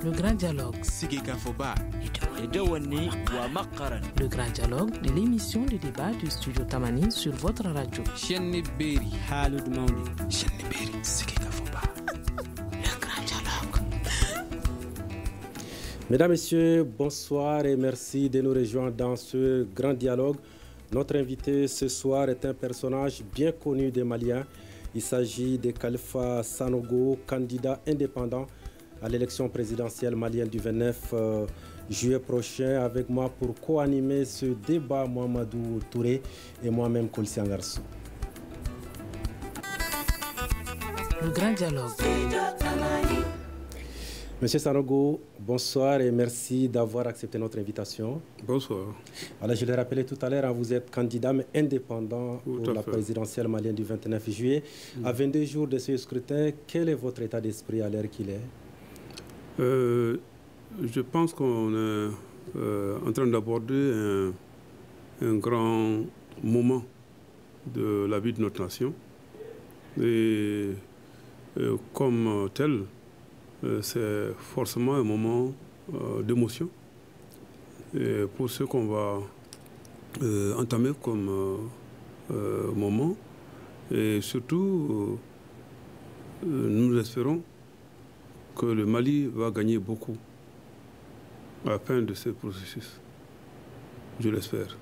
Le grand dialogue. Le grand dialogue de l'émission de débat du studio Tamani sur votre radio. Le grand dialogue. Mesdames, Messieurs, bonsoir et merci de nous rejoindre dans ce grand dialogue. Notre invité ce soir est un personnage bien connu des Maliens. Il s'agit de Khalifa Sanogo, candidat indépendant à l'élection présidentielle malienne du 29 juillet prochain. Avec moi pour co-animer ce débat, Mohamedou Touré et moi-même Kolsi Angarso. Le grand dialogue. Monsieur Sanogo, bonsoir et merci d'avoir accepté notre invitation. Bonsoir. Alors, je l'ai rappelé tout à l'heure, vous êtes candidat mais indépendant pour la présidentielle malienne du 29 juillet. À 22 jours de ce scrutin, quel est votre état d'esprit à l'heure qu'il est? Je pense qu'on est en train d'aborder un grand moment de la vie de notre nation. Et comme tel, c'est forcément un moment d'émotion pour ce qu'on va entamer comme moment. Et surtout, nous espérons que le Mali va gagner beaucoup à la fin de ce processus. Je l'espère.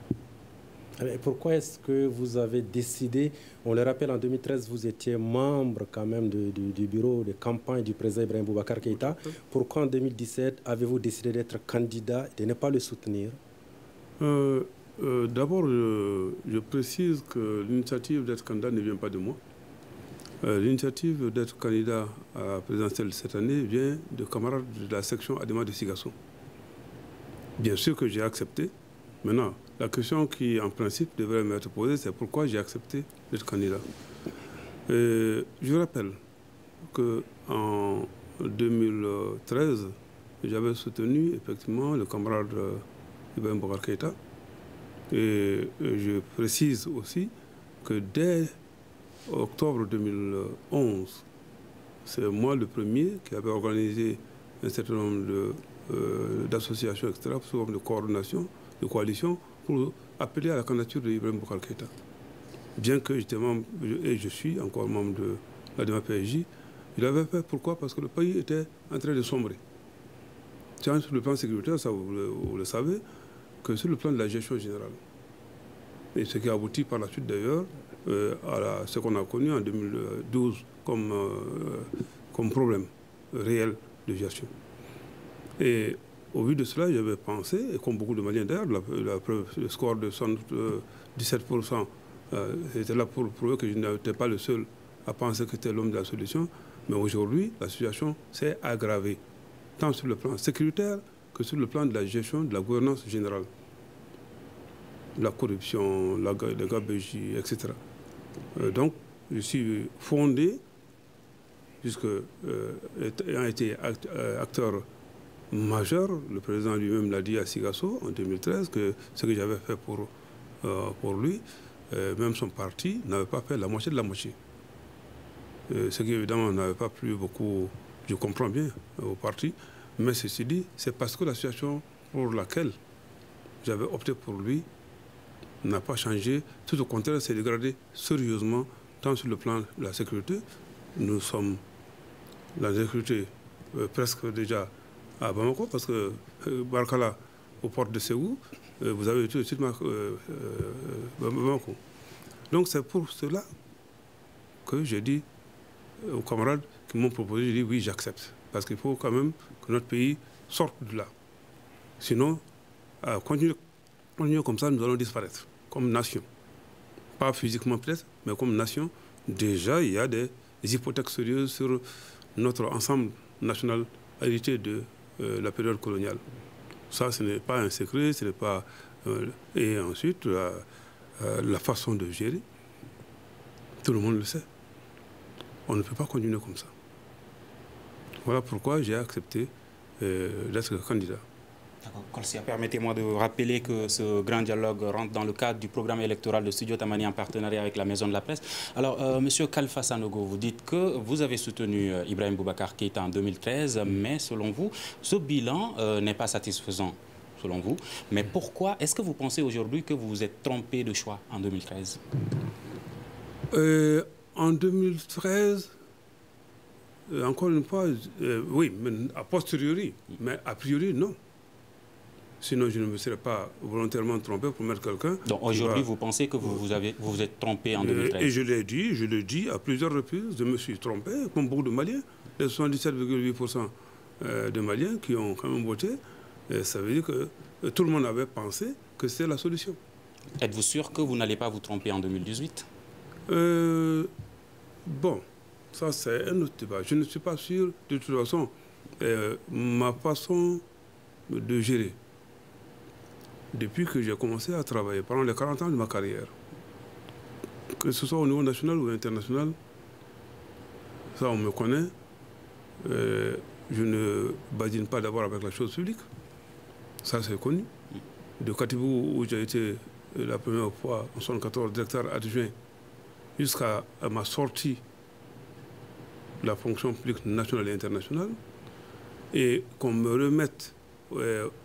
Pourquoi est-ce que vous avez décidé, on le rappelle en 2013, vous étiez membre quand même du bureau de campagne du président Ibrahim Boubacar Keïta. Pourquoi en 2017 avez-vous décidé d'être candidat et de ne pas le soutenir? D'abord, je précise que l'initiative d'être candidat ne vient pas de moi. L'initiative d'être candidat à la présidentielle cette année vient de camarades de la section Adema de Sigasso. Bien sûr que j'ai accepté. Maintenant, la question qui, en principe, devrait m'être posée, c'est pourquoi j'ai accepté d'être candidat. Je rappelle qu'en 2013, j'avais soutenu effectivement le camarade Ibrahim Boubacar Keïta. Et je précise aussi que dès octobre 2011, c'est moi le premier qui avait organisé un certain nombre d'associations, etc., sous forme de coordination, de coalition, pour appeler à la candidature d'Ibrahim Boubacar Keïta. Bien que j'étais membre, et je suis encore membre de la DMA-PSJ, je l'avais fait. Pourquoi? Parce que le pays était en train de sombrer. Tiens, sur le plan sécuritaire, ça vous le savez, que sur le plan de la gestion générale. Et ce qui a abouti par la suite d'ailleurs à ce qu'on a connu en 2012 comme problème réel de gestion. Et au vu de cela, j'avais pensé, et comme beaucoup de Maliens d'ailleurs, le score de 17%, c'était là pour prouver que je n'étais pas le seul à penser que c'était l'homme de la solution. Mais aujourd'hui, la situation s'est aggravée, tant sur le plan sécuritaire que sur le plan de la gestion, de la gouvernance générale. La corruption, la gabegie, etc. Donc, je suis fondé, puisque ayant été acteur majeur, le président lui-même l'a dit à Sigasso en 2013, que ce que j'avais fait pour lui, même son parti n'avait pas fait la moitié de la moitié. Ce qui évidemment n'avait pas plu beaucoup, je comprends bien, au parti, mais ceci dit, c'est parce que la situation pour laquelle j'avais opté pour lui n'a pas changé, tout au contraire, s'est dégradé sérieusement, tant sur le plan de la sécurité. Nous sommes dans la sécurité presque déjà à Bamako, parce que Barkala, aux portes de Ségou, vous avez tout de suite Bamako. Donc c'est pour cela que j'ai dit aux camarades qui m'ont proposé, j'ai dit oui, j'accepte. Parce qu'il faut quand même que notre pays sorte de là. Sinon, continuer comme ça, nous allons disparaître comme nation. Pas physiquement peut-être, mais comme nation. Déjà, il y a des hypothèques sérieuses sur notre ensemble national hérité de la période coloniale. Ça, ce n'est pas un secret, ce n'est pas... et ensuite, la façon de gérer, tout le monde le sait. On ne peut pas continuer comme ça. Voilà pourquoi j'ai accepté d'être candidat. Permettez-moi de rappeler que ce grand dialogue rentre dans le cadre du programme électoral de Studio Tamani en partenariat avec la Maison de la Presse. Alors, Monsieur Khalifa Sanogo, vous dites que vous avez soutenu Ibrahim Boubacar Keïta en 2013, mais selon vous, ce bilan n'est pas satisfaisant, selon vous. Mais pourquoi est-ce que vous pensez aujourd'hui que vous vous êtes trompé de choix en 2013? En 2013, encore une fois, oui, mais a posteriori, mais a priori, non. Sinon, je ne me serais pas volontairement trompé pour mettre quelqu'un. Donc aujourd'hui, vous pensez que vous vous êtes trompé en 2013? Et je l'ai dit à plusieurs reprises, je me suis trompé, comme beaucoup de Maliens. Les 77,8% de Maliens qui ont quand même voté, ça veut dire que tout le monde avait pensé que c'était la solution. Êtes-vous sûr que vous n'allez pas vous tromper en 2018? Bon, ça c'est un autre débat. Je ne suis pas sûr, de toute façon, ma façon de gérer, depuis que j'ai commencé à travailler, pendant les 40 ans de ma carrière, que ce soit au niveau national ou international, ça on me connaît, je ne badine pas d'abord avec la chose publique, ça c'est connu. De Katibou, où j'ai été la première fois en 1974 directeur adjoint, jusqu'à ma sortie de la fonction publique nationale et internationale, et qu'on me remette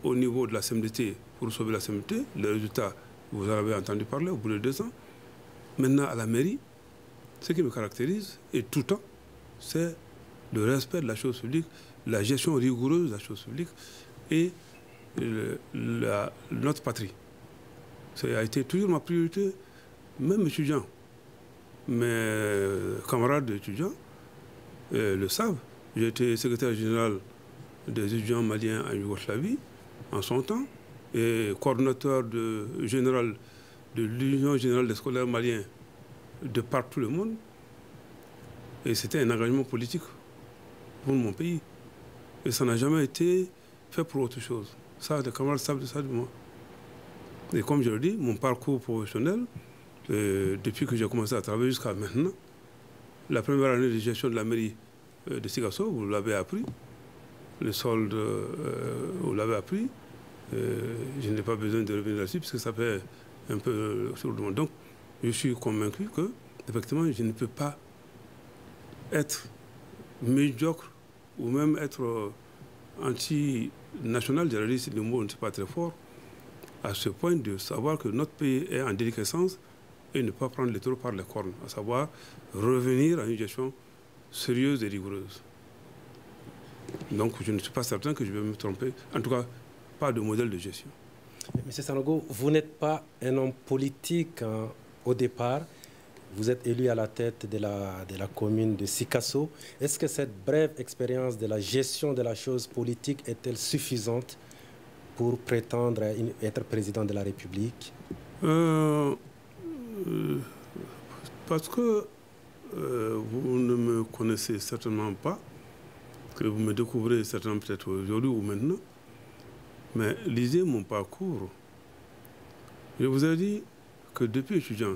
au niveau de la CMDT pour sauver la CMDT, le résultat, vous en avez entendu parler au bout de 2 ans. Maintenant, à la mairie, ce qui me caractérise, et tout le temps, c'est le respect de la chose publique, la gestion rigoureuse de la chose publique et notre patrie. Ça a été toujours ma priorité, même étudiant. Mes camarades étudiants le savent. J'ai été secrétaire général des étudiants maliens en Yougoslavie en son temps et coordonnateur général de l'Union générale des scolaires maliens de partout le monde. Et c'était un engagement politique pour mon pays. Et ça n'a jamais été fait pour autre chose. Ça, les camarades savent de ça de moi. Et comme je le dis, mon parcours professionnel, depuis que j'ai commencé à travailler jusqu'à maintenant, la première année de gestion de la mairie de Sigasso, vous l'avez appris. Le solde, vous l'avez appris. Je n'ai pas besoin de revenir là-dessus, parce que ça fait un peu sur le monde. Donc, je suis convaincu que, effectivement, je ne peux pas être médiocre ou même être anti-national, je dis, le mot n'est pas très fort, à ce point de savoir que notre pays est en déliquescence et ne pas prendre les taureaux par les cornes, à savoir revenir à une gestion sérieuse et rigoureuse. Donc je ne suis pas certain que je vais me tromper, en tout cas pas de modèle de gestion. Monsieur Sanogo, vous n'êtes pas un homme politique au départ. Vous êtes élu à la tête de la commune de Sikasso. Est-ce que cette brève expérience de la gestion de la chose politique est-elle suffisante pour prétendre être président de la République? Parce que vous ne me connaissez certainement pas, que vous me découvrez certainement peut-être aujourd'hui ou maintenant, mais lisez mon parcours. Je vous ai dit que depuis étudiant,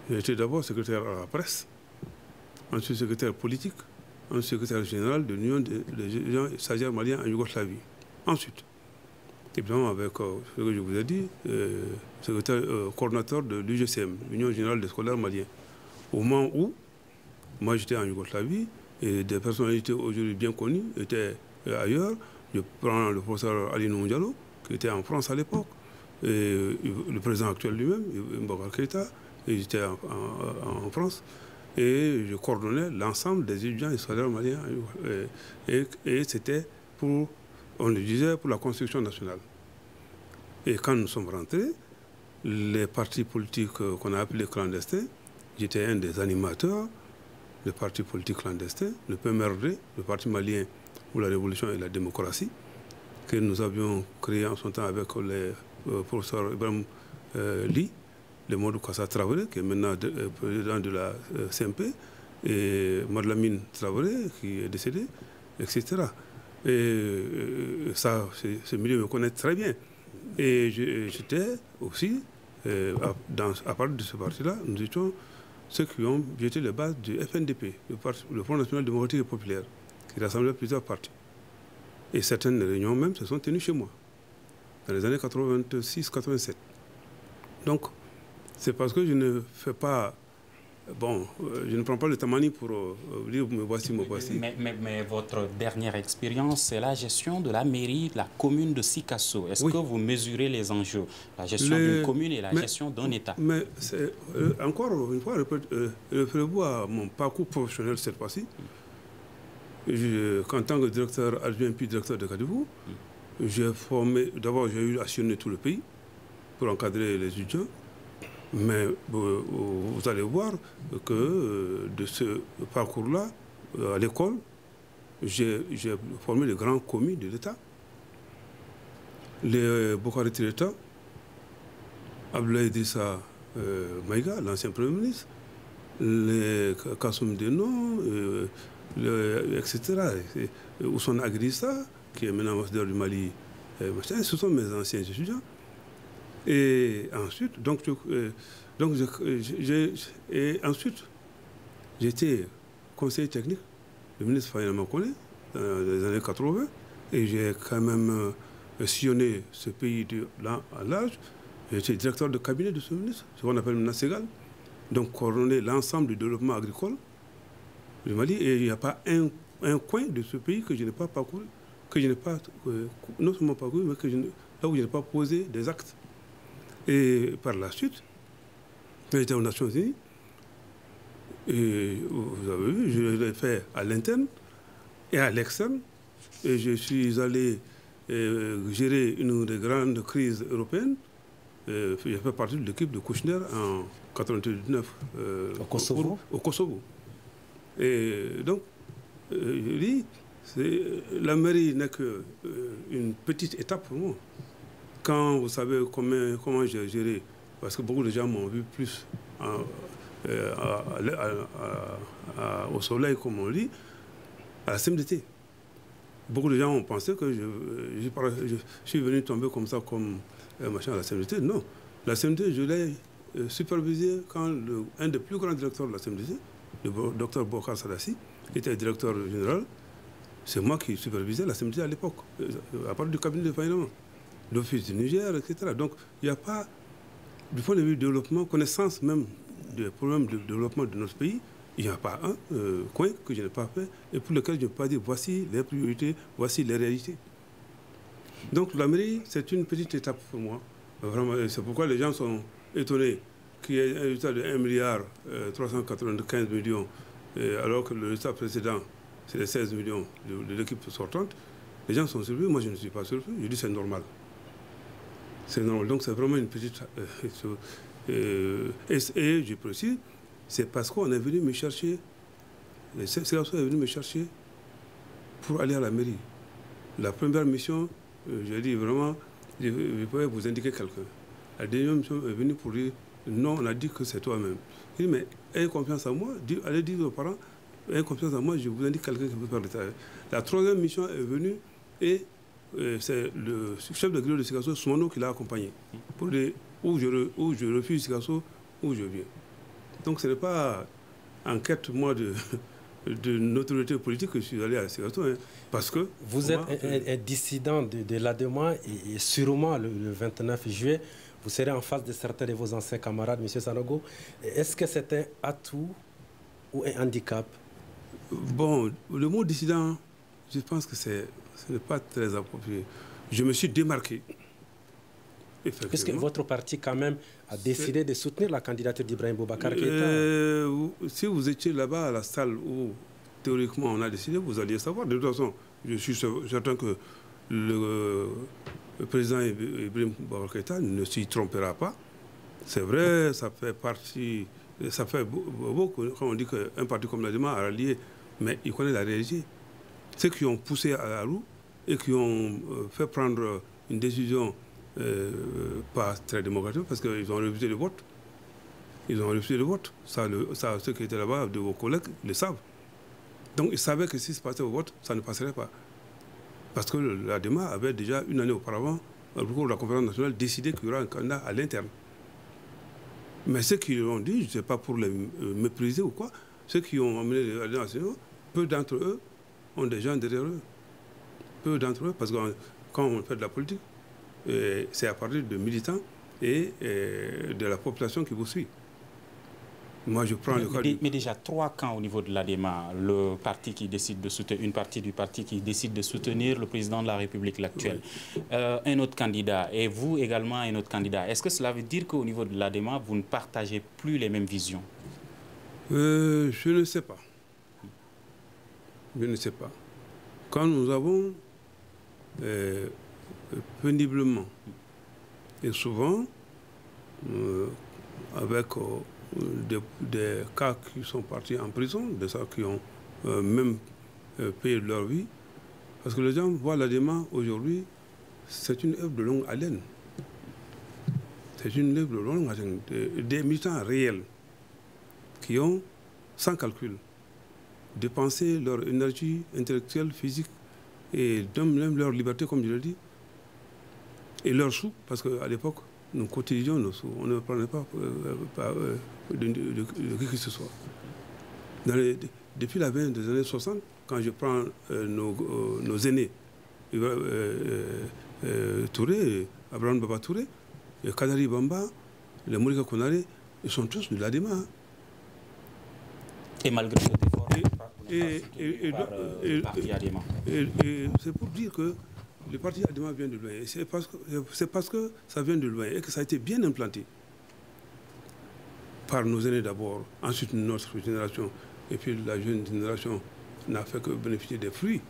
j'ai été d'abord secrétaire à la presse, ensuite secrétaire politique, ensuite secrétaire général de l'Union des étudiants stagiaires maliens en Yougoslavie. Ensuite, évidemment avec ce que je vous ai dit, secrétaire coordonnateur de l'UGCM, l'Union générale des scolaires maliens. Au moment où, moi j'étais en Yougoslavie, et des personnalités aujourd'hui bien connues étaient ailleurs. Je prends le professeur Ali Diallo, qui était en France à l'époque, et le président actuel lui-même, Boubacar Keïta, il était en France, et je coordonnais l'ensemble des étudiants et scolaires maliens. Et c'était pour, on le disait, pour la construction nationale. Et quand nous sommes rentrés, les partis politiques qu'on a appelés clandestins, j'étais un des animateurs des partis politiques clandestins, le PMRD, le Parti malien pour la révolution et la démocratie, que nous avions créé en son temps avec le professeur Ibrahim Li, le Modou Kassa Traoré, qui est maintenant président de la CMP, et Madlamine Traoré, qui est décédé, etc. Et ça, ce milieu me connaît très bien. Et j'étais aussi, à partir de ce parti-là, nous étions ceux qui ont jeté les bases du FNDP, le Front National Démocratique et Populaire, qui rassemblait plusieurs partis. Et certaines réunions même se sont tenues chez moi, dans les années 86-87. Donc, c'est parce que je ne fais pas... Bon, je ne prends pas le tamani pour dire me voici, me voici. Mais votre dernière expérience, c'est la gestion de la mairie de la commune de Sikasso. Est-ce que vous mesurez les enjeux, la gestion d'une commune et la gestion d'un État? Mais encore une fois, référez-vous à mon parcours professionnel cette fois-ci. En tant que directeur adjoint puis directeur de Kadifou, j'ai formé, d'abord j'ai eu à sillonner tout le pays pour encadrer les étudiants. Mais vous allez voir que de ce parcours-là, à l'école, j'ai formé les grands commis de l'État. Les Bokhari Tireta, Abdoulaye Idrissa Maïga, l'ancien Premier ministre, les Kassoum Deno, etc. Ousmane Agrissa, qui est maintenant ambassadeur du Mali, ce sont mes anciens étudiants. Et ensuite, ensuite, j'étais conseiller technique du ministre Fayana Makone dans les années 80, et j'ai quand même sillonné ce pays de là à l'âge. J'étais directeur de cabinet de ce ministre, ce qu'on appelle maintenant Ségal, donc coordonner l'ensemble du développement agricole du Mali, et il n'y a pas un coin de ce pays que je n'ai pas parcouru, que je n'ai pas, non seulement parcouru, mais là où je n'ai pas posé des actes. Et par la suite, j'étais aux Nations Unies, et vous avez vu, je l'ai fait à l'interne et à l'externe, et je suis allé gérer une des grandes crises européennes. J'ai fait partie de l'équipe de Kouchner en 1999 au Kosovo. Et donc, je dis, la mairie n'est qu'une petite étape pour moi. Quand vous savez comment j'ai géré, parce que beaucoup de gens m'ont vu plus au soleil, comme on dit, à la CMDT. Beaucoup de gens ont pensé que je suis venu tomber comme ça, comme machin à la CMDT. Non, la CMDT, je l'ai supervisé quand un des plus grands directeurs de la CMDT, le docteur Bokar Sadassi, qui était directeur général, c'est moi qui supervisais la CMDT à l'époque, à part du cabinet de Fayana, l'Office du Niger, etc. Donc, il n'y a pas, du point de vue du développement, connaissance même des problèmes de développement de notre pays, il n'y a pas un coin que je n'ai pas fait et pour lequel je ne peux pas dire voici les priorités, voici les réalités. Donc, la mairie, c'est une petite étape pour moi. Vraiment, c'est pourquoi les gens sont étonnés qu'il y ait un résultat de 1 milliard 395 millions, alors que le résultat précédent, c'est les 16 millions de l'équipe sortante. Les gens sont surpris, moi je ne suis pas surpris, je dis c'est normal. C'est normal, donc c'est vraiment une petite... et je précise, c'est parce qu'on est venu me chercher, c'est est venu me chercher pour aller à la mairie. La première mission, j'ai dit vraiment, je pourrais vous indiquer quelqu'un. La deuxième mission est venue pour dire, non, on a dit que c'est toi-même. Je dis, mais ayez confiance en moi, allez dire aux parents, ayez confiance en moi, je vous indique quelqu'un qui peut faire le travail. La troisième mission est venue et c'est le chef de grille de Sikasso, Soumano, qui l'a accompagné. Pour dire où je refuse Sikasso, où je viens. Donc ce n'est pas en quête, moi, de notoriété politique que je suis allé à Sikasso, hein, parce que... Vous êtes un dissident de l'ADEMA et sûrement le 29 juillet, vous serez en face de certains de vos anciens camarades, M. Sanogo. Est-ce que c'est un atout ou un handicap? Bon, le mot dissident, je pense que ce n'est pas très approprié. Je me suis démarqué. Puisque votre parti, quand même, a décidé de soutenir la candidature d'Ibrahim Boubacar Keïta. Si vous étiez là-bas à la salle où, théoriquement, on a décidé, vous alliez savoir. De toute façon, je suis certain que le président Ibrahim Boubacar Keïta ne s'y trompera pas. C'est vrai, ça fait partie... Ça fait beaucoup, quand on dit qu'un parti comme l'ADEMA a rallié, mais il connaît la réalité. Ceux qui ont poussé à la roue et qui ont fait prendre une décision pas très démocratique, parce qu'ils ont refusé le vote. Ils ont refusé le vote. Ça, ceux qui étaient là-bas, de vos collègues, le savent. Donc ils savaient que si se passait au vote, ça ne passerait pas. Parce que l'ADEMA avait déjà, une année auparavant, au cours de la conférence nationale, décidé qu'il y aura un candidat à l'interne. Mais ceux qui l'ont dit, je ne sais pas pour les mépriser ou quoi, ceux qui ont emmené les nationaux, peu d'entre eux ont des gens derrière eux. peu d'entre eux, parce que quand on fait de la politique, c'est à partir de militants et de la population qui vous suit. Moi, je prends le cas mais déjà, 3 camps au niveau de l'ADEMA, le parti qui décide de soutenir, une partie du parti qui décide de soutenir le président de la République actuelle, un autre candidat, et vous également un autre candidat. Est-ce que cela veut dire qu'au niveau de l'ADEMA, vous ne partagez plus les mêmes visions? Je ne sais pas. Je ne sais pas. Quand nous avons péniblement et souvent avec des cas qui sont partis en prison, des gens qui ont même payé de leur vie, parce que les gens voient l'ADEMA aujourd'hui, c'est une œuvre de longue haleine. C'est une œuvre de longue haleine, des militants réels qui ont, sans calcul, dépensé leur énergie intellectuelle, physique et même leur liberté, comme je l'ai dit, et leurs sous, parce qu'à l'époque, nous cotisions nos sous, on ne prenait pas de qui que ce soit. Depuis la fin des années 60, quand je prends nos aînés, Touré, Abraham Baba Touré, Kadari Bamba, les Mourika Konare, ils sont tous de l'ADEMA. Et malgré cet effort, c'est pour dire que le parti ADEMA vient de loin. C'est parce que ça vient de loin et que ça a été bien implanté par nos aînés d'abord, ensuite notre génération, et puis la jeune génération n'a fait que bénéficier des fruits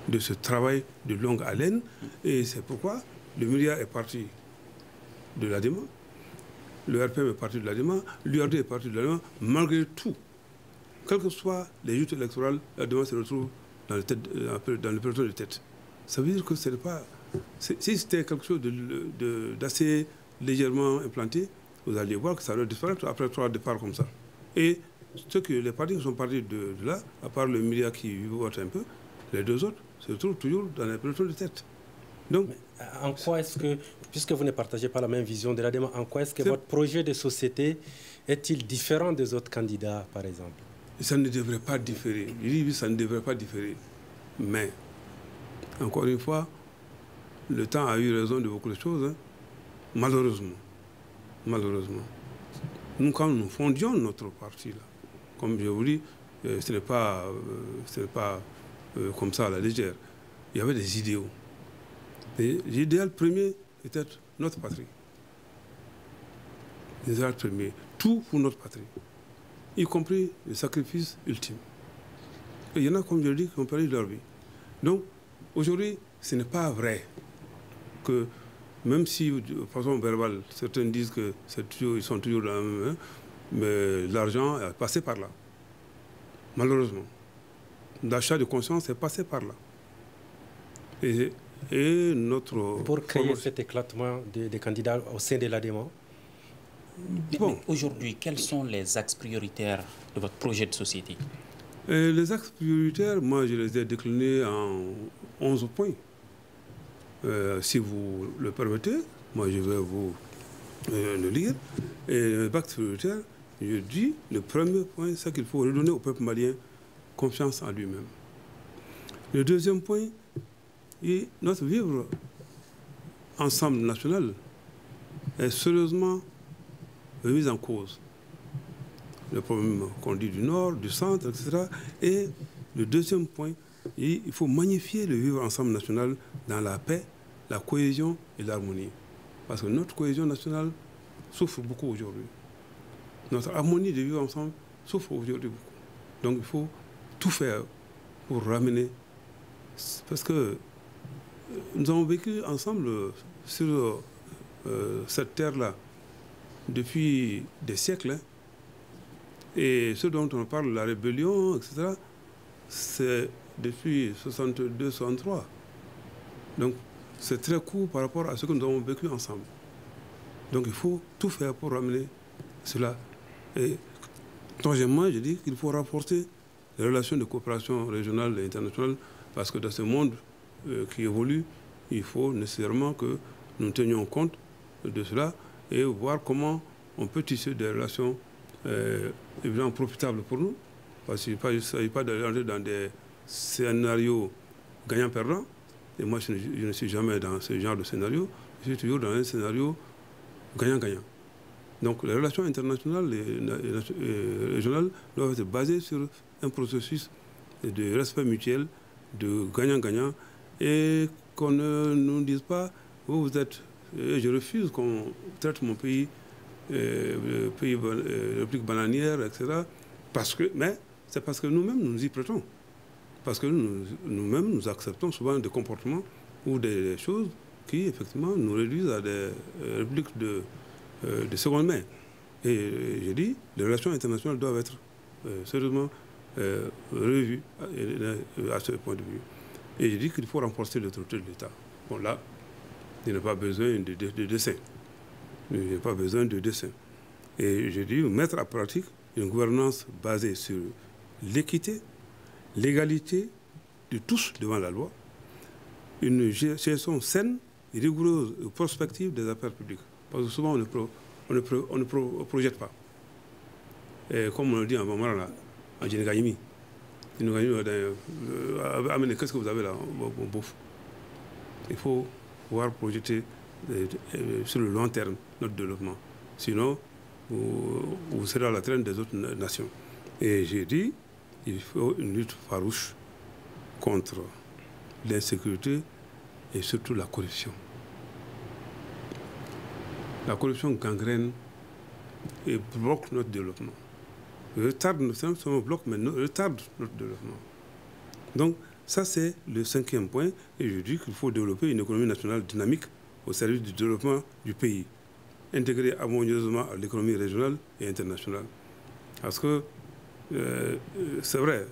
de ce travail de longue haleine. Et c'est pourquoi le MIRIA est parti de l'ADEMA, le RPM est parti de l'ADEMA, l'URD est parti de l'ADEMA, malgré tout. Quelles que soient les joutes électorales, l'ADEMA se retrouve dans le peloton de tête. Ça veut dire que ce n'est pas... Si c'était quelque chose d'assez légèrement implanté, vous allez voir que ça va disparaître après 3 départs comme ça. Et les partis qui sont partis de là, à part le MIRIA qui vivote un peu, les deux autres se retrouvent toujours dans les pelotons de tête. Donc, en quoi est-ce que, puisque vous ne partagez pas la même vision de l'ADEMA, en quoi est-ce que votre projet de société est-il différent des autres candidats, par exemple? Ça ne devrait pas différer. Je dis oui, ça ne devrait pas différer. Mais, encore une fois, le temps a eu raison de beaucoup de choses, hein. Malheureusement. Malheureusement. Nous, quand nous fondions notre parti, là, comme je vous dis, ce n'est pas comme ça à la légère. Il y avait des idéaux. L'idéal premier était notre patrie. L'idéal premier, tout pour notre patrie, y compris le sacrifice ultime. Et il y en a, comme je le dis, qui ont perdu leur vie. Donc, aujourd'hui, ce n'est pas vrai que, même si, de façon verbale, certains disent que ils sont toujours dans la même main, mais l'argent est passé par là. Malheureusement. L'achat de conscience est passé par là. Et notre... Pour créer cet éclatement des candidats au sein de l'ADEMA. Bon. Aujourd'hui, quels sont les axes prioritaires de votre projet de société? Les axes prioritaires, moi, je les ai déclinés en 11 points. Si vous le permettez, moi, je vais vous le lire. Et les axes prioritaires, je dis, le premier point, c'est qu'il faut redonner au peuple malien confiance en lui-même. Le deuxième point, et notre vivre ensemble national est sérieusement remis en cause. Le problème qu'on dit du nord, du centre, etc. Et le deuxième point, il faut magnifier le vivre ensemble national dans la paix, la cohésion et l'harmonie. Parce que notre cohésion nationale souffre beaucoup aujourd'hui. Notre harmonie de vivre ensemble souffre aujourd'hui beaucoup. Donc il faut tout faire pour ramener. Parce que nous avons vécu ensemble sur cette terre-là depuis des siècles. Hein. Et ce dont on parle, la rébellion, etc., c'est depuis 62-63. Donc c'est très court par rapport à ce que nous avons vécu ensemble. Donc il faut tout faire pour ramener cela. Et troisièmement, je dis qu'il faut renforcer les relations de coopération régionale et internationale, parce que dans ce monde qui évolue, il faut nécessairement que nous tenions compte de cela et voir comment on peut tisser des relations évidemment profitables pour nous. Parce qu'il ne s'agit pas d'aller dans des scénarios gagnant-perdant. Et moi, je ne suis jamais dans ce genre de scénario. Je suis toujours dans un scénario gagnant-gagnant. Donc, les relations internationales et régionales doivent être basées sur un processus de respect mutuel, de gagnant-gagnant, et qu'on ne nous dise pas, vous êtes... Je refuse qu'on traite mon pays, république bananière, etc. Mais c'est parce que nous-mêmes, nous y prêtons. Parce que nous-mêmes, nous acceptons souvent des comportements ou des choses qui, effectivement, nous réduisent à des républiques de seconde main. Et je dis, les relations internationales doivent être sérieusement revues à ce point de vue. Et je dis qu'il faut renforcer l'autorité de l'État. Bon, là, il n'y a pas besoin de dessin. Il n'y a pas besoin de dessin. Et je dis, mettre en pratique une gouvernance basée sur l'équité, l'égalité de tous devant la loi, une gestion saine et rigoureuse et prospective des affaires publiques. Parce que souvent, on ne projette pas. Et comme on le dit en moment là, en Djenegayimi, qu'est-ce que vous avez là? Il faut pouvoir projeter sur le long terme notre développement. Sinon, vous serez à la traîne des autres nations. Et j'ai dit, il faut une lutte farouche contre l'insécurité et surtout la corruption. La corruption gangrène et bloque notre développement. Retarde notre développement. Donc, ça, c'est le 5e point. Et je dis qu'il faut développer une économie nationale dynamique au service du développement du pays, intégrée harmonieusement à l'économie régionale et internationale. Parce que, c'est vrai,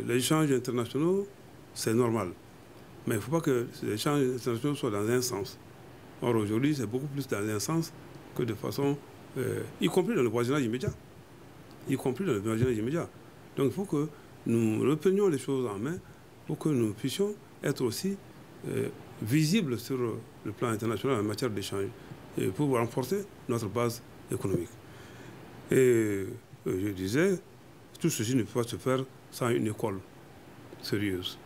les échanges internationaux, c'est normal. Mais il ne faut pas que les échanges internationaux soient dans un sens. Or, aujourd'hui, c'est beaucoup plus dans un sens que de façon... y compris dans le voisinage immédiat. Donc, il faut que nous reprenions les choses en main pour que nous puissions être aussi visibles sur le plan international en matière d'échange et pour renforcer notre base économique. Et je disais, tout ceci ne peut pas se faire sans une école sérieuse.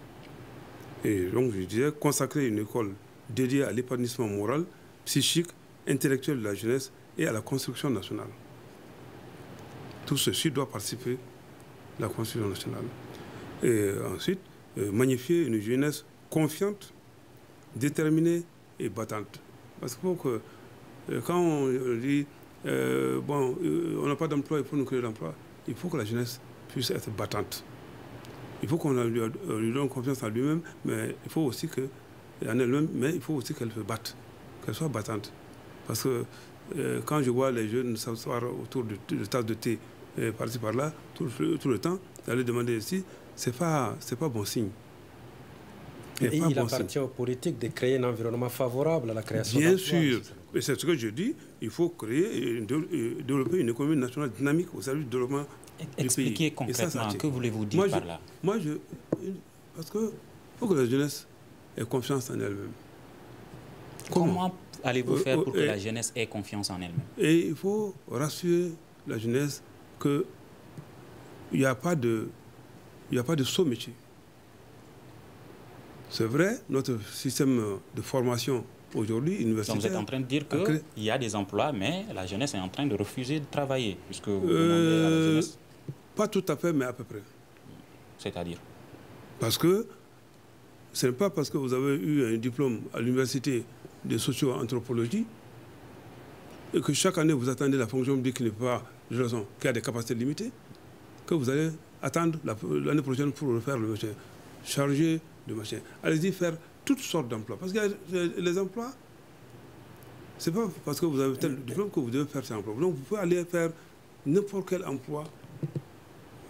Et donc, je disais, consacrer une école dédiée à l'épanouissement moral, psychique, intellectuel de la jeunesse et à la construction nationale. Tout ceci doit participer à la construction nationale. Et ensuite, magnifier une jeunesse confiante, déterminée et battante. Parce qu'il faut que, quand on dit, on n'a pas d'emploi, il faut nous créer l'emploi, il faut que la jeunesse puisse être battante. Il faut qu'on lui donne confiance en lui-même, mais il faut aussi que, en elle-même, mais il faut aussi qu'elle se batte, qu'elle soit battante. Parce que quand je vois les jeunes s'asseoir autour de tasses de thé, par-ci par-là, tout le temps, d'aller demander ici, c'est pas bon signe. Il appartient aux politiques de créer un environnement favorable à la création d'emplois. Bien sûr. Et c'est ce que je dis. Il faut créer et développer une économie nationale dynamique au service du développement du pays. Expliquez concrètement, que voulez-vous dire par là? Parce qu'il faut que la jeunesse ait confiance en elle-même. Comment allez-vous faire pour que la jeunesse ait confiance en elle-même? Et il faut rassurer la jeunesse qu'il n'y a pas de saut métier. C'est vrai, notre système de formation aujourd'hui, universitaire... Donc vous êtes en train de dire qu'il y a des emplois, mais la jeunesse est en train de refuser de travailler, puisque vous demandez à la jeunesse... Pas tout à fait, mais à peu près. C'est-à-dire? Parce que ce n'est pas parce que vous avez eu un diplôme à l'université de socio-anthropologie et que chaque année vous attendez la fonction publique qui n'est pas de raison, qui a des capacités limitées, que vous allez attendre l'année prochaine pour refaire le machin, charger de machin. Allez-y faire toutes sortes d'emplois. Parce que les emplois, ce n'est pas parce que vous avez tel diplôme que vous devez faire ces emplois. Donc vous pouvez aller faire n'importe quel emploi.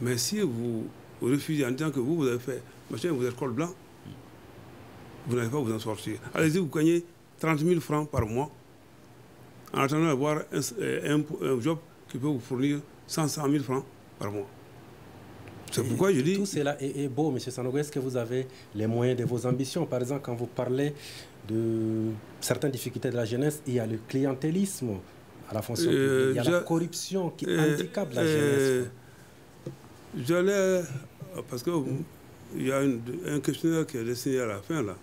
Mais si vous refusez en disant que vous avez fait machin, vous êtes col blanc, vous n'allez pas vous en sortir. Allez-y, vous gagnez 30 000 francs par mois en attendant d'avoir un job qui peut vous fournir 100 000 francs par mois. C'est pourquoi je dis... Tout cela est beau, M. Sanogo. Est-ce que vous avez les moyens de vos ambitions? Par exemple, quand vous parlez de certaines difficultés de la jeunesse, il y a le clientélisme à la fonction publique, il y a la corruption qui handicape la jeunesse. J'allais... Parce que il y a un questionnaire qui est destiné à la fin, là.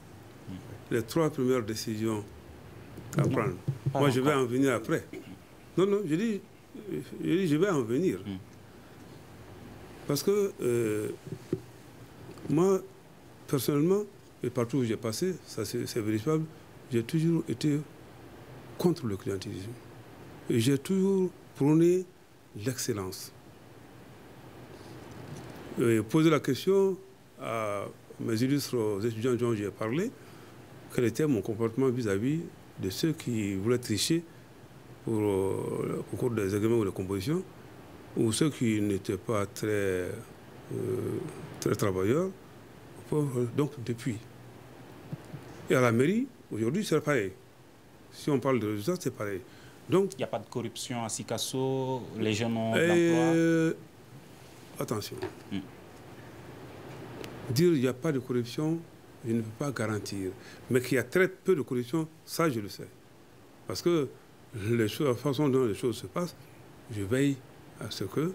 Les 3 premières décisions à prendre. Moi, je vais en venir après. Non, non, je dis je vais en venir. Parce que moi, personnellement, et partout où j'ai passé, ça c'est vérifiable, j'ai toujours été contre le clientélisme. Et j'ai toujours prôné l'excellence. Poser la question à mes illustres étudiants dont j'ai parlé, quel était mon comportement vis-à-vis de ceux qui voulaient tricher pour le concours des examens ou des compositions, ou ceux qui n'étaient pas très travailleurs. Donc depuis. Et à la mairie, aujourd'hui, c'est pareil. Si on parle de résultats, c'est pareil. Donc, il n'y a pas de corruption à Sikasso, les jeunes ont de l'emploi. Attention. Dire qu'il n'y a pas de corruption, je ne peux pas garantir. Mais qu'il y a très peu de corruption, ça je le sais. Parce que la façon dont les choses se passent, je veille à ce que,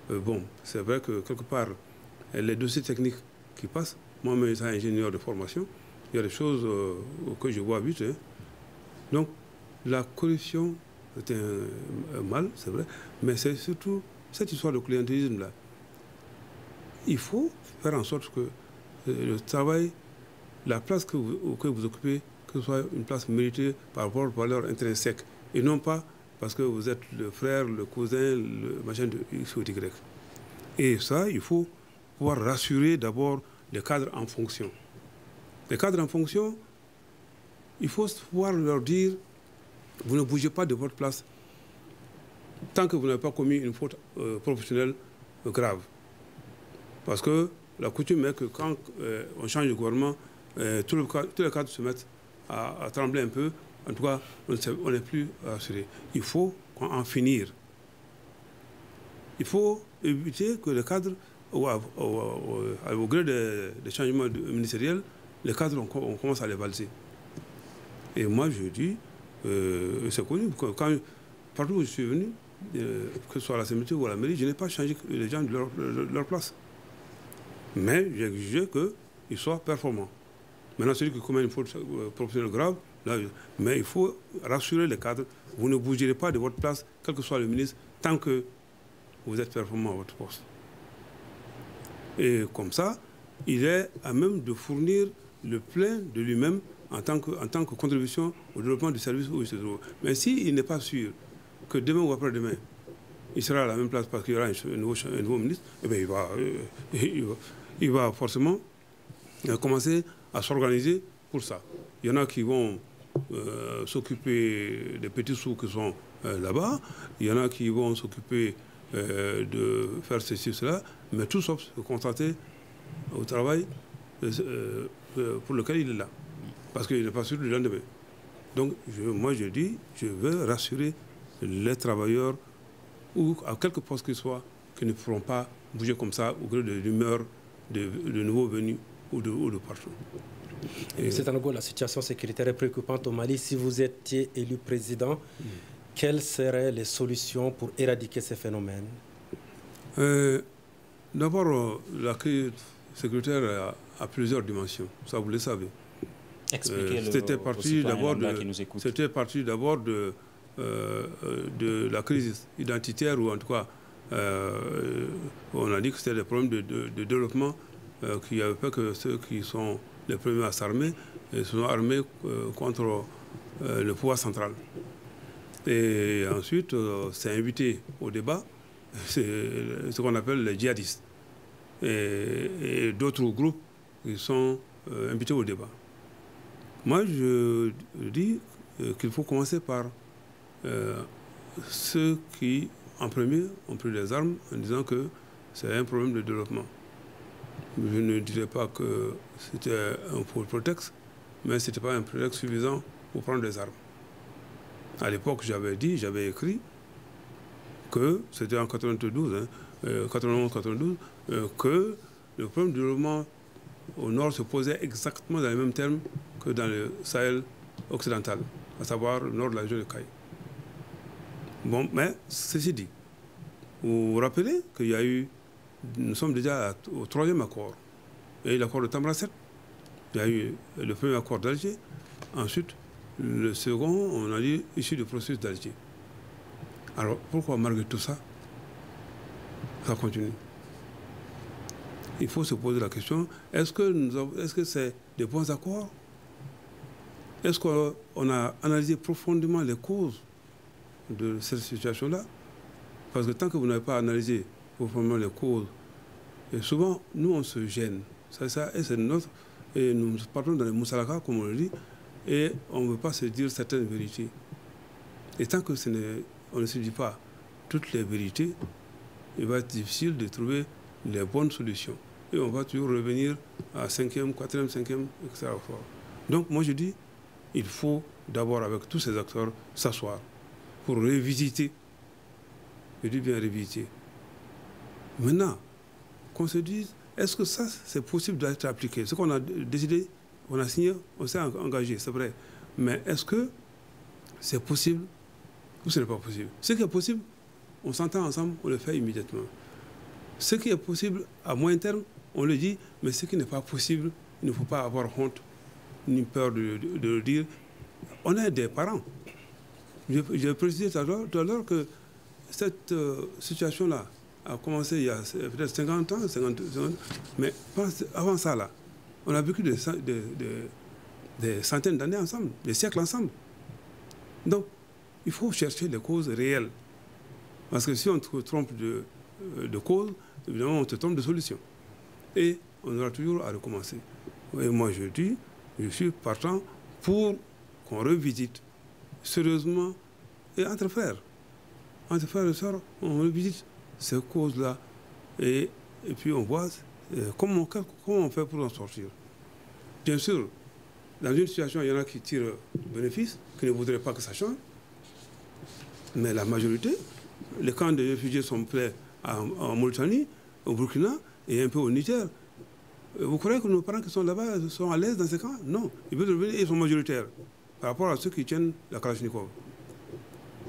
bon, c'est vrai que quelque part, les dossiers techniques qui passent, moi-même étant ingénieur de formation, il y a des choses que je vois vite. Hein. Donc, la corruption est un mal, c'est vrai, mais c'est surtout cette histoire de clientélisme-là. Il faut faire en sorte que le travail, la place que vous occupez, que ce soit une place méritée par rapport aux valeurs intrinsèques, et non pas parce que vous êtes le frère, le cousin, le machin de X ou Y. Et ça, il faut pouvoir rassurer d'abord les cadres en fonction. Les cadres en fonction, il faut pouvoir leur dire, vous ne bougez pas de votre place tant que vous n'avez pas commis une faute professionnelle grave. Parce que la coutume est que quand on change de gouvernement, tous les cadres se mettent à trembler un peu. En tout cas, on n'est plus assuré. Il faut en finir. Il faut éviter que les cadres, au gré des changements ministériels, les cadres, on commence à les valser. Et moi, je dis, c'est connu, partout où je suis venu, que ce soit à la CMT ou à la mairie, je n'ai pas changé les gens de leur place. Mais j'ai exigé qu'ils soient performants. Maintenant, celui qui commet une faute professionnelle grave, là, mais il faut rassurer les cadres, vous ne bougerez pas de votre place, quel que soit le ministre, tant que vous êtes performant à votre poste. Et comme ça, il est à même de fournir le plein de lui-même en tant que contribution au développement du service où il se trouve. Mais s'il n'est pas sûr que demain ou après-demain, il sera à la même place parce qu'il y aura un nouveau ministre, eh bien, il va forcément commencer à s'organiser pour ça. Il y en a qui vont s'occuper des petits sous qui sont là-bas, il y en a qui vont s'occuper de faire ceci, cela, mais tout sauf se concentrer au travail pour lequel il est là. Parce qu'il n'est pas sûr du lendemain. Donc, moi, je dis, je veux rassurer les travailleurs, ou à quelque poste qu'ils soient, qui ne pourront pas bouger comme ça au gré de l'humeur de nouveaux venus ou de partout. C'est en gros, la situation sécuritaire est préoccupante au Mali. Si vous étiez élu président, quelles seraient les solutions pour éradiquer ces phénomènes? D'abord, la crise sécuritaire a plusieurs dimensions, ça vous le savez. C'était parti d'abord de la crise identitaire, ou en tout cas, on a dit que c'était des problèmes de développement qui avaient fait que ceux qui sont les premiers à s'armer se sont armés contre le pouvoir central. Et ensuite, c'est invité au débat, c'est ce qu'on appelle les djihadistes. Et d'autres groupes qui sont invités au débat. Moi, je dis qu'il faut commencer par ceux qui, en premier, ont pris les armes en disant que c'est un problème de développement. Je ne dirais pas que c'était un faux prétexte, mais ce n'était pas un prétexte suffisant pour prendre des armes. À l'époque, j'avais écrit que, c'était en 92, 91-92, que le problème du développement au nord se posait exactement dans les mêmes termes que dans le Sahel occidental, à savoir le nord de la région de Caille. Bon, mais ceci dit, vous vous rappelez qu'il y a eu, nous sommes déjà au 3e accord Il y a eu l'accord de Tamaracet. Il y a eu le premier accord d'Alger. Ensuite, le second, on a dit, issu du processus d'Alger. Alors, pourquoi malgré tout ça, ça continue? Il faut se poser la question, est-ce que c'est des bons accords? Est-ce qu'on a analysé profondément les causes de cette situation-là? Parce que tant que vous n'avez pas analysé profondément les causes, et souvent, nous, on se gêne. Et c'est notre... Et nous parlons dans les moussalaka, comme on le dit, et on ne veut pas se dire certaines vérités. Et tant que on ne se dit pas toutes les vérités, il va être difficile de trouver les bonnes solutions. Et on va toujours revenir à 5e, 4e, 5e, etc. Donc moi je dis, il faut d'abord avec tous ces acteurs s'asseoir pour revisiter. Je dis bien revisiter. Maintenant, qu'on se dise, est-ce que ça c'est possible d'être appliqué? Ce qu'on a décidé, on a signé, on s'est engagé, c'est vrai. Mais est-ce que c'est possible ou ce n'est pas possible? Ce qui est possible, on s'entend ensemble, on le fait immédiatement. Ce qui est possible à moyen terme, on le dit, mais ce qui n'est pas possible, il ne faut pas avoir honte ni peur de le dire. On est des parents. J'ai précisé tout à l'heure que cette situation-là a commencé il y a peut-être 50 ans, mais avant ça, là, on a vécu des centaines d'années ensemble, des siècles ensemble. Donc, il faut chercher les causes réelles. Parce que si on te trompe de cause, évidemment, on te trompe de solution. Et on aura toujours à recommencer. Et moi, je dis, je suis partant pour qu'on revisite sérieusement et entre frères. Entre frères et sœurs, on revisite ces causes-là. Et puis on voit comment on fait pour en sortir. Bien sûr, dans une situation, il y en a qui tirent bénéfice, qui ne voudraient pas que ça change. Mais la majorité, les camps de réfugiés sont prêts en Mauritanie, au Burkina et un peu au Niger. Vous croyez que nos parents qui sont là-bas sont à l'aise dans ces camps? Non. Ils veulent revenir et ils sont majoritaires par rapport à ceux qui tiennent la Kalachnikov.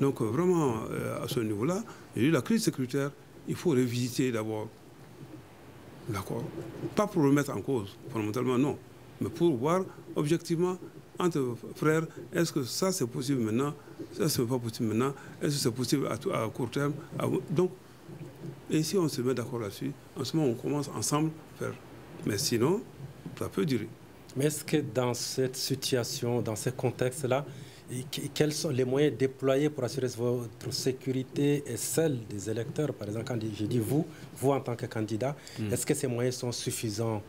Donc vraiment, à ce niveau-là, la crise sécuritaire, il faut revisiter d'abord l'accord. Pas pour remettre en cause, fondamentalement non, mais pour voir objectivement entre frères, est-ce que ça c'est possible maintenant, ça c'est pas possible maintenant, est-ce que c'est possible à court terme. Donc, et si on se met d'accord là-dessus, en ce moment on commence ensemble à faire. Mais sinon, ça peut durer. Mais est-ce que dans cette situation, dans ce contexte-là, quels sont les moyens déployés pour assurer votre sécurité et celle des électeurs? Par exemple, quand je dis vous en tant que candidat, est-ce que ces moyens sont suffisants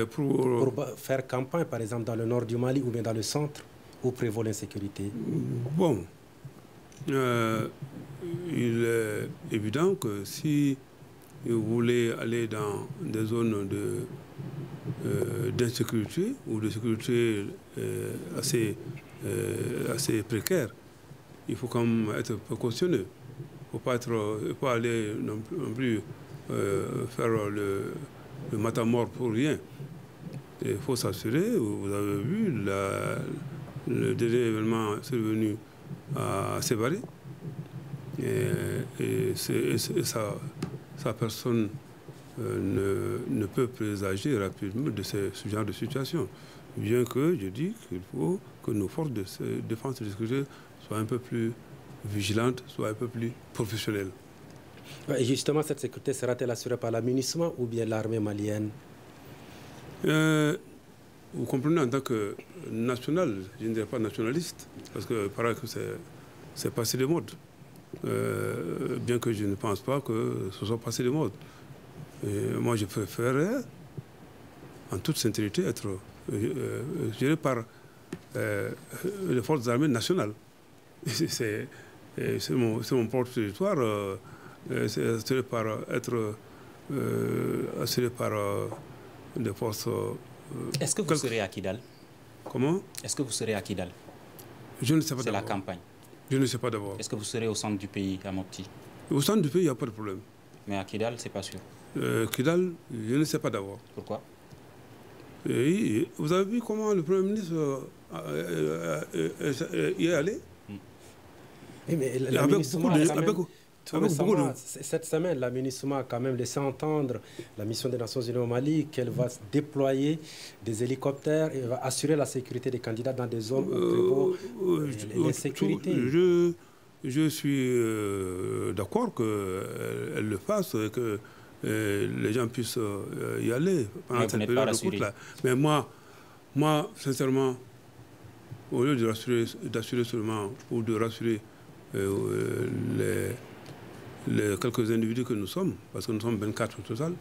pour faire campagne, par exemple, dans le nord du Mali ou bien dans le centre, où prévaut l'insécurité? Bon, il est évident que si vous voulez aller dans des zones d'insécurité ou de sécurité assez précaires, il faut quand même être précautionneux. Il ne faut pas aller non plus faire le matamor pour rien. Il faut s'assurer, vous avez vu, le dernier événement survenu à Sévaré, et sa personne ne peut présager rapidement de ce genre de situation. Bien que je dis qu'il faut que nos forces de défense et de sécurité soient un peu plus vigilantes, soient un peu plus professionnelles. Et justement, cette sécurité sera-t-elle assurée par la MINUSMA ou bien l'armée malienne? Vous comprenez, en tant que national, je ne dirais pas nationaliste, parce que paraît que c'est passé de mode. Bien que je ne pense pas que ce soit passé de mode. Et moi, je préférerais, en toute sincérité, être géré par les forces armées nationales. C'est mon propre territoire. C'est assuré par des forces... Est-ce que vous serez à Kidal? Comment? Est-ce que vous serez à Kidal? Je ne sais pas d'abord. C'est la campagne. Je ne sais pas d'abord. Est-ce que vous serez au centre du pays, à Mopti? Au centre du pays, il n'y a pas de problème. Mais à Kidal, c'est pas sûr. Kidal, je ne sais pas d'abord. Pourquoi? Et vous avez vu comment le Premier ministre y est allé? Mais Tout récemment, cette semaine, la MINUSMA a quand même laissé entendre la mission des Nations Unies au Mali qu'elle va déployer des hélicoptères et va assurer la sécurité des candidats dans des zones où prévaut l'insécurité. Je suis d'accord qu'elle le fasse et que les gens puissent y aller pendant cette période de route-là. Mais moi, sincèrement, au lieu d'assurer seulement ou de rassurer les quelques individus que nous sommes, parce que nous sommes 24 au total,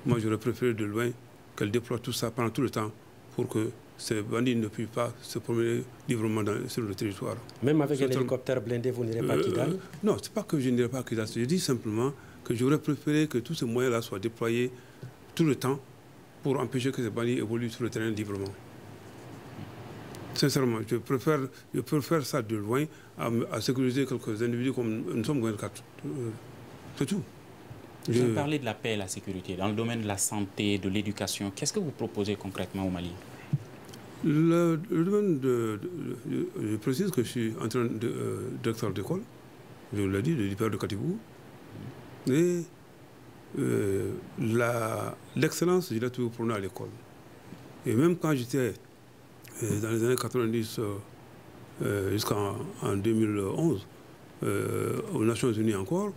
moi j'aurais préféré de loin qu'elle déploie tout ça pendant tout le temps pour que ces bandits ne puissent pas se promener librement sur le territoire. Même avec un hélicoptère blindé, vous n'irez pas à Kidal? Non, ce n'est pas que je n'irai pas à Kidal. Je dis simplement que j'aurais préféré que tous ces moyens-là soient déployés tout le temps pour empêcher que ces bandits évoluent sur le terrain librement. Sincèrement, je préfère ça de loin à sécuriser quelques individus comme nous sommes 24. C'est tout. Vous avez parlé de la paix et la sécurité. Dans le domaine de la santé, de l'éducation, qu'est-ce que vous proposez concrètement au Mali? Le domaine je précise que je suis en train de directeur d'école, je vous l'ai dit, de l'IPR de Katibou. Et l'excellence, je l'ai toujours prônée à l'école. Et même quand j'étais dans les années 90 jusqu'en 2011, aux Nations Unies encore,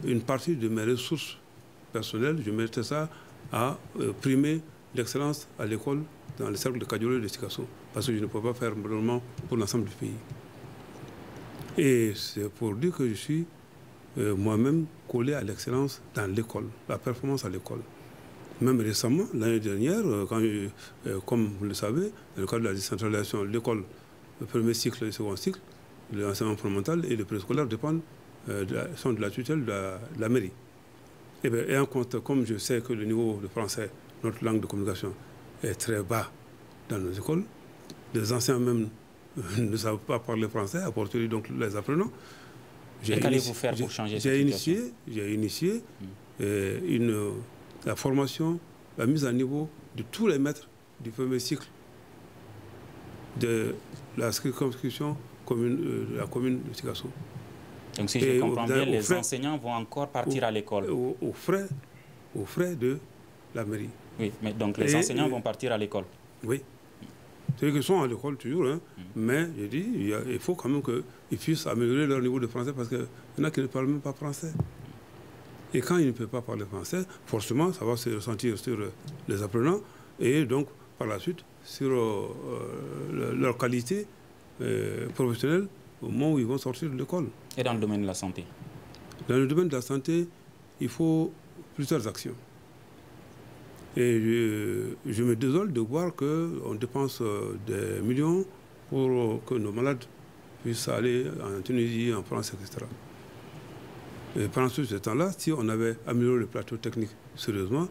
une partie de mes ressources personnelles, je mettais ça à primer l'excellence à l'école dans le cercle de Kadiolo et de Sikasso, parce que je ne peux pas faire vraiment pour l'ensemble du pays. Et c'est pour dire que je suis moi-même collé à l'excellence dans l'école, la performance à l'école. Même récemment, l'année dernière, comme vous le savez, dans le cadre de la décentralisation, l'école, le premier cycle et le second cycle, l'enseignement fondamental et le préscolaire dépendent sont de la tutelle de la mairie. Et en compte, comme je sais que le niveau de français, notre langue de communication, est très bas dans nos écoles, les enseignants même ne savent pas parler français, à part donc les apprenants. Qu'allez-vous faire pour changer cette situation? J'ai initié la formation, la mise à niveau de tous les maîtres du premier cycle de la circonscription de la commune de Sikasso. Donc si je comprends bien, les enseignants vont encore partir à l'école. Aux frais de la mairie. Oui, mais donc les enseignants vont partir à l'école. Oui. C'est qu'ils sont à l'école toujours, hein. Mais je dis, il faut quand même qu'ils puissent améliorer leur niveau de français parce qu'il y en a qui ne parlent même pas français. Et quand ils ne peuvent pas parler français, forcément, ça va se ressentir sur les apprenants et donc, par la suite, sur leur qualité professionnelle au moment où ils vont sortir de l'école. Et dans le domaine de la santé? Dans le domaine de la santé, il faut plusieurs actions. Et je me désole de voir qu'on dépense des millions pour que nos malades puissent aller en Tunisie, en France, etc. Et pendant tout ce temps-là, si on avait amélioré le plateau technique sérieusement,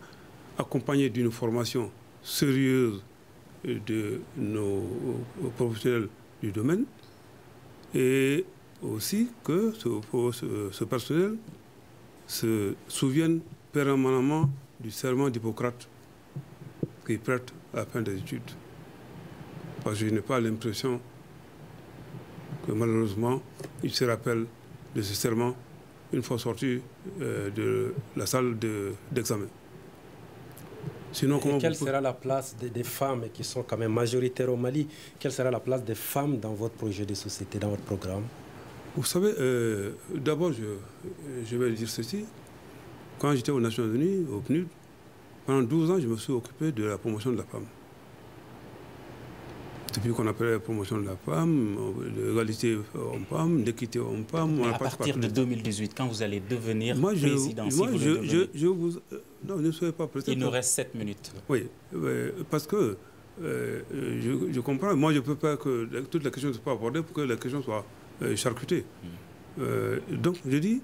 accompagné d'une formation sérieuse de nos professionnels du domaine, et aussi que ce personnel se souvienne permanemment du serment d'Hippocrate qu'il prête à la fin des études. Parce que je n'ai pas l'impression que malheureusement, il se rappelle de ce serment une fois sorti de la salle d'examen. Sinon, quelle sera la place des femmes qui sont quand même majoritaires au Mali? Quelle sera la place des femmes dans votre projet de société, dans votre programme? Vous savez, d'abord, je vais dire ceci. Quand j'étais aux Nations Unies, au PNUD, pendant 12 ans, je me suis occupé de la promotion de la femme. Depuis qu'on appelait la promotion de la femme, l'égalité homme-femme, l'équité homme-femme... À partir de 2018, quand vous allez devenir président, non, ne soyez pas président. Il nous reste 7 minutes. Oui, parce que je comprends. Moi, je ne peux pas que toutes les questions ne soient pas abordées pour que les questions soient charcutées. Donc, je dis,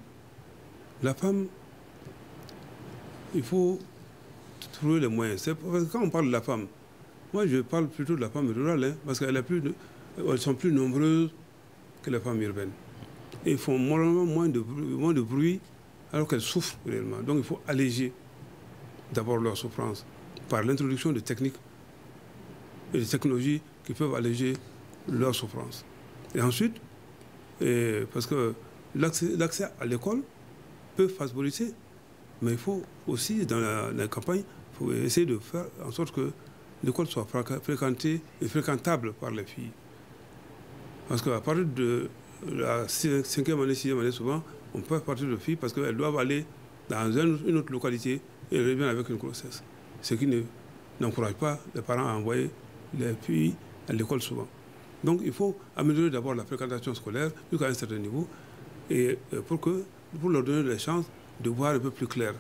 la femme, il faut trouver les moyens. Parce que quand on parle de la femme, moi, je parle plutôt de la femme rurale, hein, parce qu'elles sont plus nombreuses que les femmes urbaines. Et ils font moralement moins de bruit alors qu'elles souffrent réellement. Donc, il faut alléger d'abord leur souffrance par l'introduction de techniques et de technologies qui peuvent alléger leur souffrance. Et ensuite, parce que l'accès à l'école peut favoriser, mais il faut aussi, dans la campagne, il faut essayer de faire en sorte que l'école soit fréquentée et fréquentable par les filles. Parce qu'à partir de la 5e année, 6e année, souvent, on peut partir de filles parce qu'elles doivent aller dans une autre localité et reviennent avec une grossesse. Ce qui n'encourage pas les parents à envoyer les filles à l'école souvent. Donc il faut améliorer d'abord la fréquentation scolaire jusqu'à un certain niveau et pour leur donner les chances de voir un peu plus clair,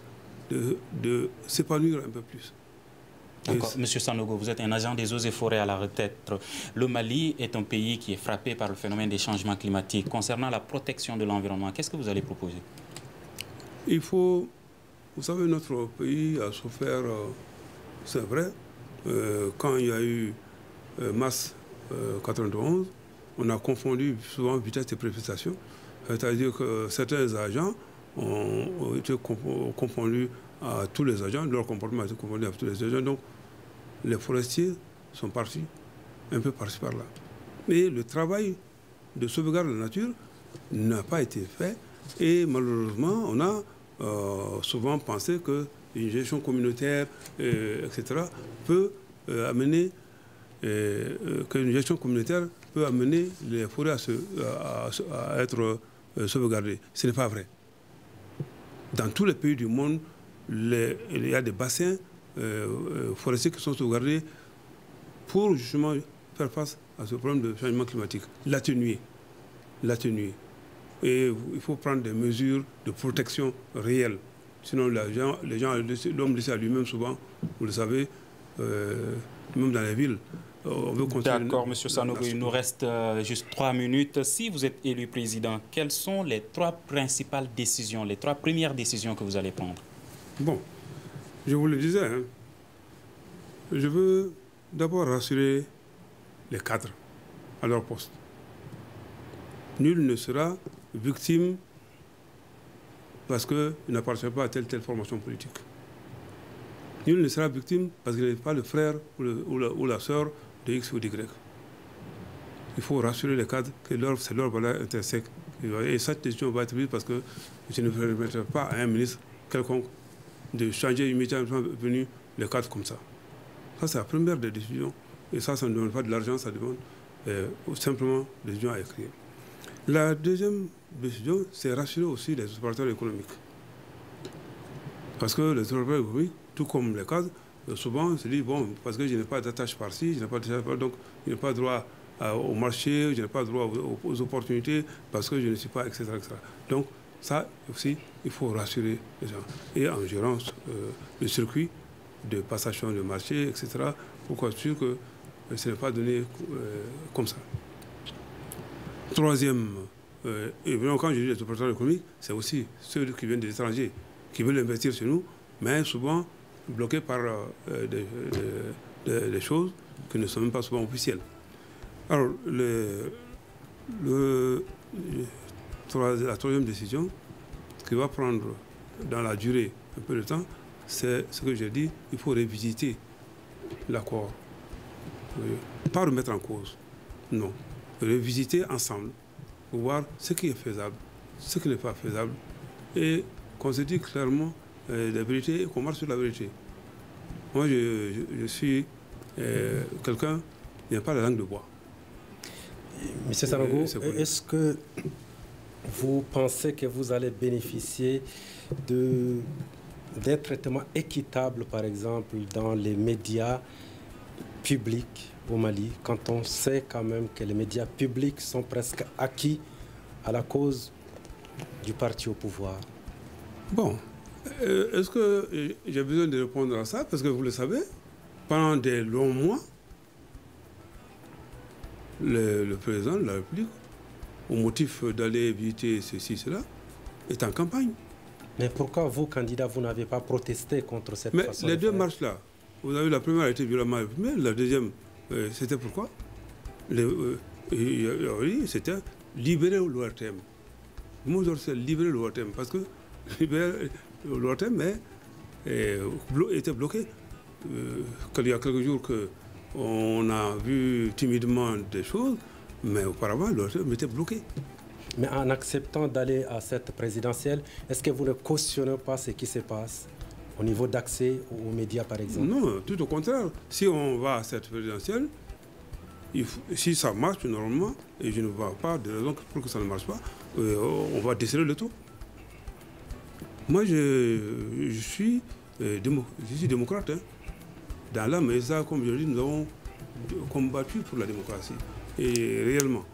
de s'épanouir un peu plus. D'accord. Monsieur Sanogo, vous êtes un agent des eaux et forêts à la retraite. Le Mali est un pays qui est frappé par le phénomène des changements climatiques. Concernant la protection de l'environnement, qu'est-ce que vous allez proposer? Il faut... Vous savez, notre pays a souffert, c'est vrai, quand il y a eu mars 91, on a confondu souvent vitesse et précipitation. C'est-à-dire que certains agents ont été confondus à tous les agents, leur comportement a été confondu à tous les agents. Donc, les forestiers sont partis un peu par-ci par-là. Mais le travail de sauvegarde de la nature n'a pas été fait et malheureusement, on a souvent pensé qu'une gestion communautaire, etc., peut amener qu'une gestion communautaire peut amener les forêts à être sauvegardées. Ce n'est pas vrai. Dans tous les pays du monde, il y a des bassins forestiers qui sont sauvegardés pour justement faire face à ce problème de changement climatique, l'atténuer. Et il faut prendre des mesures de protection réelles. Sinon, l'homme laissé à lui-même souvent, vous le savez, même dans les villes, on veut continuer. D'accord, M. Sanogo, il nous reste juste 3 minutes. Si vous êtes élu président, quelles sont les 3 principales décisions, les 3 premières décisions que vous allez prendre? Bon, je vous le disais, hein, je veux d'abord rassurer les cadres à leur poste. Nul ne sera victime parce qu'il n'appartient pas à telle formation politique. Nul ne sera victime parce qu'il n'est pas le frère ou la sœur de X ou d'Y. Il faut rassurer les cadres que c'est leur valeur intrinsèque. Et cette décision va être prise parce que je ne permettrai pas à un ministre quelconque de changer immédiatement venu les cadres comme ça. Ça, c'est la première des décisions. Et ça ne demande pas de l'argent, ça demande simplement des décisions à écrire. La deuxième décision, c'est rassurer aussi les opérateurs économiques. Parce que les opérateurs économiques, tout comme les cadres, souvent on se dit, bon, parce que je n'ai pas d'attache par-ci, je n'ai pas d'attache par-là, donc je n'ai pas droit au marché, je n'ai pas droit aux opportunités, parce que je ne suis pas, etc., etc. Donc ça aussi, il faut rassurer les gens. Et en gérant le circuit de passation de marché, etc., pour être sûr que ce n'est pas donné comme ça. Troisième, évidemment, quand je dis les opérateurs économiques, c'est aussi ceux qui viennent des étrangers, qui veulent investir chez nous, mais souvent bloqués par des choses qui ne sont même pas souvent officielles. Alors, la troisième décision, qui va prendre dans la durée un peu de temps, c'est ce que j'ai dit, il faut revisiter l'accord. Pas remettre en cause, non. Revisiter ensemble pour voir ce qui est faisable, ce qui n'est pas faisable, et qu'on se dit clairement la vérité et qu'on marche sur la vérité. Moi, je suis quelqu'un qui n'a pas la langue de bois. Monsieur Sanogo, est-ce que vous pensez que vous allez bénéficier d'un traitement équitable, par exemple, dans les médias publics au Mali, quand on sait quand même que les médias publics sont presque acquis à la cause du parti au pouvoir? Bon, est-ce que j'ai besoin de répondre à ça? Parce que vous le savez, pendant des longs mois, le président de la République, au motif d'aller éviter ceci, cela, est en campagne. Mais pourquoi vous, candidats, vous n'avez pas protesté contre cette façon de faire? Les deux marches-là, vous avez la première a été violemment réprimée, la deuxième, c'était pourquoi? Oui, c'était libérer l'ORTM. Moi, c'est libérer l'ORTM, parce que l'ORTM était bloqué. Il y a quelques jours qu'on a vu timidement des choses, mais auparavant, l'ORTM était bloqué. Mais en acceptant d'aller à cette présidentielle, est-ce que vous ne cautionnez pas ce qui se passe au niveau d'accès aux médias, par exemple? Non, tout au contraire. Si on va à cette présidentielle, si ça marche normalement, et je ne vois pas de raison pour que ça ne marche pas, on va desserrer le taux. Moi, je suis démocrate. Hein. Dans l'âme et ça, comme je le dis, nous avons combattu pour la démocratie. Et réellement,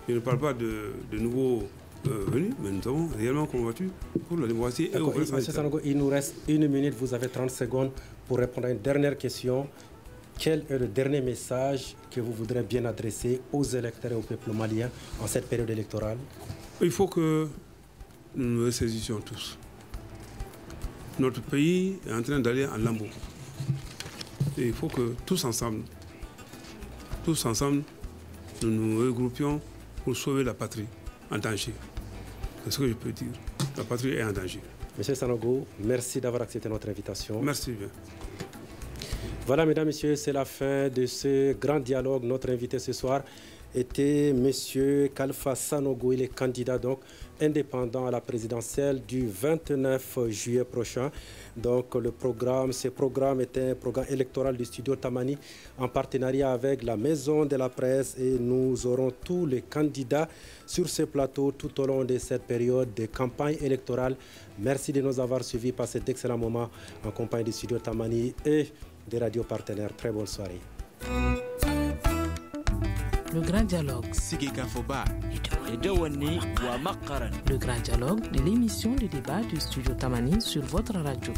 je ne parle pas de nouveaux venus, mais nous avons réellement combattu pour la démocratie. Monsieur Sanogo, il nous reste 1 minute, vous avez 30 secondes pour répondre à une dernière question. Quel est le dernier message que vous voudrez bien adresser aux électeurs et au peuple malien en cette période électorale? Il faut que nous nous ressaisissions tous. Notre pays est en train d'aller en lambeaux. Et il faut que tous ensemble, nous nous regroupions pour sauver la patrie en danger. C'est ce que je peux dire. La patrie est en danger. Monsieur Sanogo, merci d'avoir accepté notre invitation. Merci bien. Voilà, mesdames, messieurs, c'est la fin de ce grand dialogue. Notre invité ce soir était Monsieur Khalfa Sanogo. Il est candidat donc indépendant à la présidentielle du 29 juillet prochain. Donc ce programme est un programme électoral du studio Tamani en partenariat avec la Maison de la Presse, et nous aurons tous les candidats sur ce plateau tout au long de cette période de campagne électorale. Merci de nous avoir suivis par cet excellent moment en compagnie du studio Tamani et des radios partenaires. Très bonne soirée. Le grand dialogue. Le grand dialogue de l'émission de débat du studio Tamani sur votre radio.